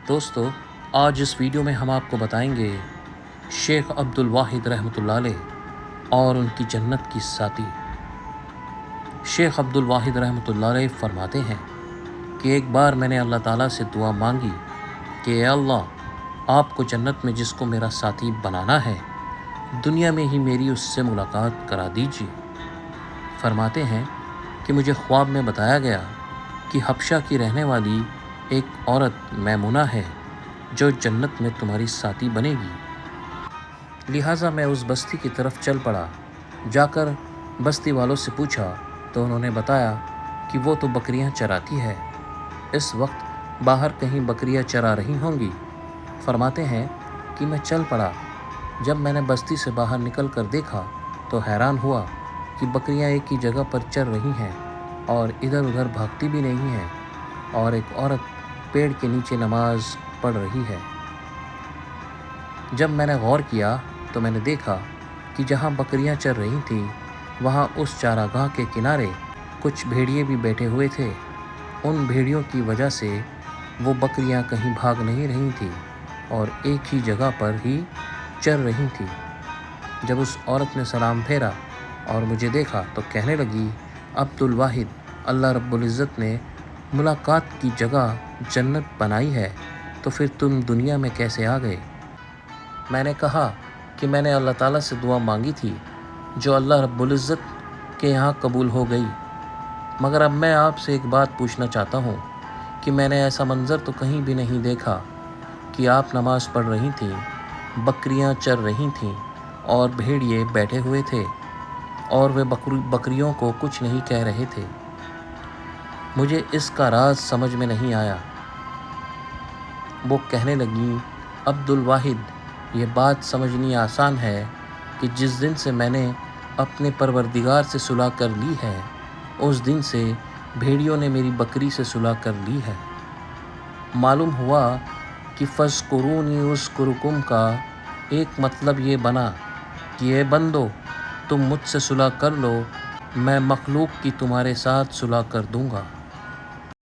دوستو، آج اس ویڈیو میں ہم آپ کو بتائیں گے شیخ عبد الواحد رحمۃ اللہ علیہ اور ان کی جنت کی ساتھی۔ شیخ عبد الواحد رحمۃ اللہ علیہ فرماتے ہیں کہ ایک بار میں نے اللہ تعالیٰ سے دعا مانگی کہ اے اللہ، آپ کو جنت میں جس کو میرا ساتھی بنانا ہے، دنیا میں ہی میری اس سے ملاقات کرا دیجیے۔ فرماتے ہیں کہ مجھے خواب میں بتایا گیا کہ حبشہ کی رہنے والی ایک عورت میمونہ ہے جو جنت میں تمہاری ساتھی بنے گی۔ لہٰذا میں اس بستی کی طرف چل پڑا۔ جا کر بستی والوں سے پوچھا تو انہوں نے بتایا کہ وہ تو بکریاں چراتی ہے، اس وقت باہر کہیں بکریاں چرا رہی ہوں گی۔ فرماتے ہیں کہ میں چل پڑا۔ جب میں نے بستی سے باہر نکل کر دیکھا تو حیران ہوا کہ بکریاں ایک ہی جگہ پر چر رہی ہیں اور ادھر ادھر بھاگتی بھی نہیں ہیں، اور ایک عورت پیڑ کے نیچے نماز پڑھ رہی ہے۔ جب میں نے غور کیا تو میں نے دیکھا کہ جہاں بکریاں چر رہی تھیں وہاں اس چراگاہ کے کنارے کچھ بھیڑیے بھی بیٹھے ہوئے تھے۔ ان بھیڑیوں کی وجہ سے وہ بکریاں کہیں بھاگ نہیں رہی تھیں اور ایک ہی جگہ پر ہی چر رہی تھیں۔ جب اس عورت نے سلام پھیرا اور مجھے دیکھا تو کہنے لگی، عبد الواحد، اللہ رب العزت نے ملاقات کی جگہ جنت بنائی ہے تو پھر تم دنیا میں کیسے آ گئے؟ میں نے کہا کہ میں نے اللہ تعالیٰ سے دعا مانگی تھی جو اللہ رب العزت کے یہاں قبول ہو گئی، مگر اب میں آپ سے ایک بات پوچھنا چاہتا ہوں کہ میں نے ایسا منظر تو کہیں بھی نہیں دیکھا کہ آپ نماز پڑھ رہی تھیں، بکریاں چر رہی تھیں اور بھیڑیے بیٹھے ہوئے تھے اور وہ بکریوں کو کچھ نہیں کہہ رہے تھے۔ مجھے اس کا راز سمجھ میں نہیں آیا۔ وہ کہنے لگیں، عبد الواحد، یہ بات سمجھنی آسان ہے کہ جس دن سے میں نے اپنے پروردگار سے صلح کر لی ہے، اس دن سے بھیڑیوں نے میری بکری سے صلح کر لی ہے۔ معلوم ہوا کہ فاذکرونی اذکرکم کا ایک مطلب یہ بنا کہ اے بندو، تم مجھ سے صلح کر لو، میں مخلوق کی تمہارے ساتھ صلح کر دوں گا۔